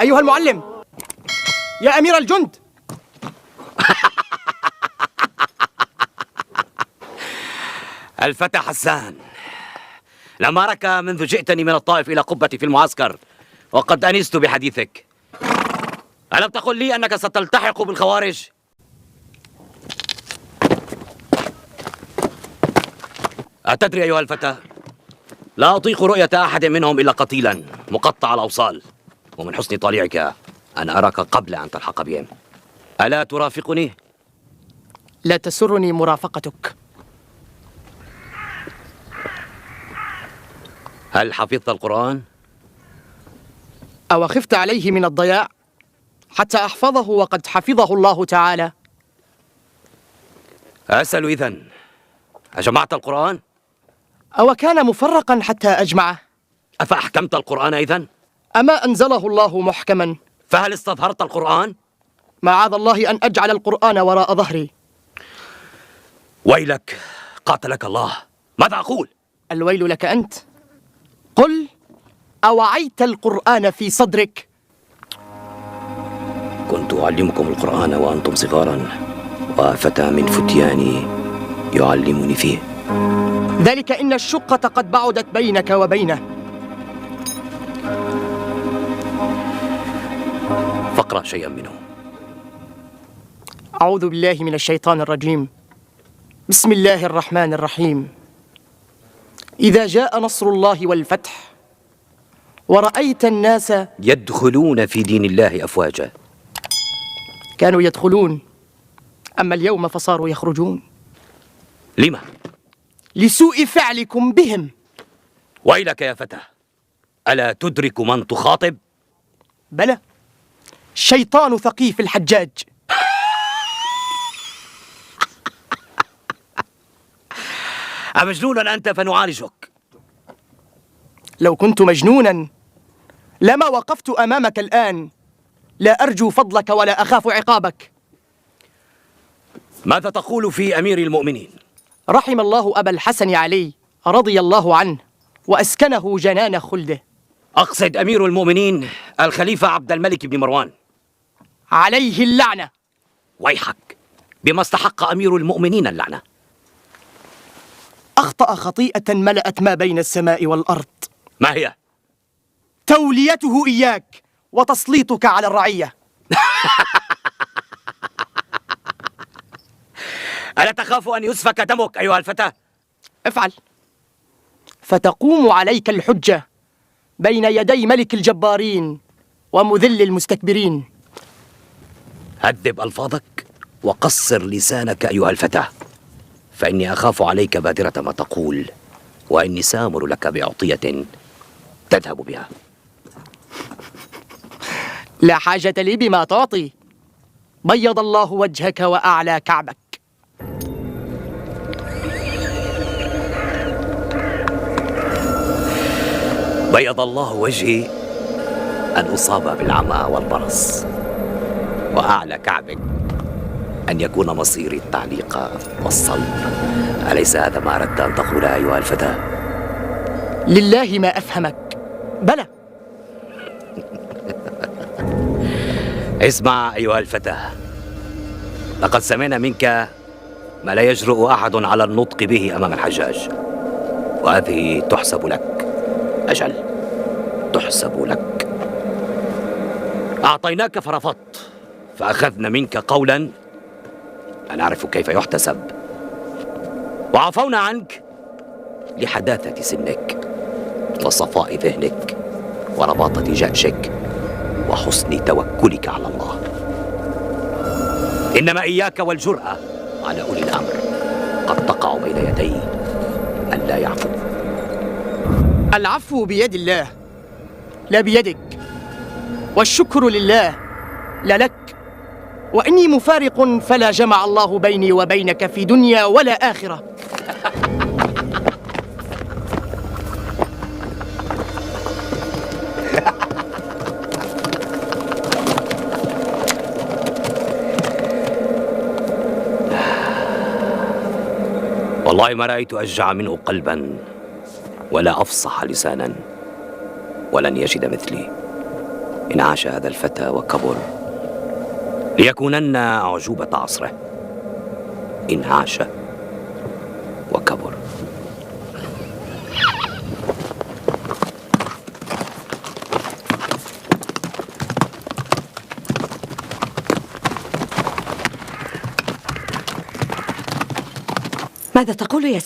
أيها المعلم، يا أمير الجند. الفتى حسان، لم أرك منذ جئتني من الطائف إلى قبتي في المعسكر، وقد أنست بحديثك. ألم تقل لي أنك ستلتحق بالخوارج؟ أتدري أيها الفتى، لا أطيق رؤية أحد منهم إلا قتيلا مقطع الأوصال، ومن حسن طليعك أن أراك قبل أن تلحق بهم. ألا ترافقني؟ لا تسرني مرافقتك. هل حفظت القرآن؟ أو خفت عليه من الضياع حتى أحفظه وقد حفظه الله تعالى؟ أسأل إذن، أجمعت القرآن؟ أو كان مفرقا حتى أجمعه؟ أفأحكمت القرآن إذن؟ أما أنزله الله محكما؟ فهل استظهرت القرآن؟ معاذ الله أن أجعل القرآن وراء ظهري. ويلك، قاتلك الله. ماذا أقول؟ الويل لك أنت. قل: أوعيت القرآن في صدرك؟ كنت أعلمكم القرآن وأنتم صغارا، وفتى من فتياني يعلمني فيه. ذلك إن الشقة قد بعدت بينك وبينه. فاقرأ شيئا منه. أعوذ بالله من الشيطان الرجيم. بسم الله الرحمن الرحيم. إذا جاء نصر الله والفتح ورأيت الناس يدخلون في دين الله أفواجا. كانوا يدخلون، أما اليوم فصاروا يخرجون. لما؟ لسوء فعلكم بهم. ويلك يا فتى، ألا تدرك من تخاطب؟ بلى، شيطان ثقيف الحجاج. أمجنون أنت فنعالجك؟ لو كنت مجنونا لما وقفت أمامك الآن. لا أرجو فضلك ولا أخاف عقابك. ماذا تقول في أمير المؤمنين؟ رحم الله أبا الحسن علي رضي الله عنه وأسكنه جنان خلده. أقصد أمير المؤمنين الخليفة عبد الملك بن مروان عليه اللعنة. ويحك، بما استحق أمير المؤمنين اللعنة؟ أخطأ خطيئة ملأت ما بين السماء والأرض. ما هي؟ توليته إياك وتسليطك على الرعية. ألا تخاف أن يسفك دمك أيها الفتى؟ افعل، فتقوم عليك الحجة بين يدي ملك الجبارين ومذل المستكبرين. هذب ألفاظك وقصر لسانك أيها الفتى، فإني أخاف عليك بادرة ما تقول، وإني سامر لك بأعطية تذهب بها. لا حاجة لي بما تعطي. بيض الله وجهك وأعلى كعبك. بيض الله وجهي أن أصاب بالعمى والبرص، وأعلى كعبك أن يكون مصيري التعليق والصلب. أليس هذا ما أردت أن تقول أيها الفتى؟ لله ما أفهمك. بلى. اسمع أيها الفتى، لقد سمعنا منك ما لا يجرؤ أحد على النطق به أمام الحجاج، وهذه تحسب لك. أجل، تحسب لك. أعطيناك فرفضت، فأخذنا منك قولا لا نعرف كيف يحتسب، وعفونا عنك لحداثة سنك وصفاء ذهنك ورباطة جأشك وحسن توكلك على الله. إنما إياك والجرأة على أولي الأمر، قد تقع بين يدي من لا يعفو. العفو بيد الله لا بيدك، والشكر لله لا لك. وإني مفارق فلا جمع الله بيني وبينك في دنيا ولا آخرة. والله ما رأيت أشجع منه قلبا ولا أفصح لسانا، ولن يجد مثلي. إن عاش هذا الفتى وكبر ليكونن أعجوبة عصره، إن عاش وكبر. ماذا تقول يا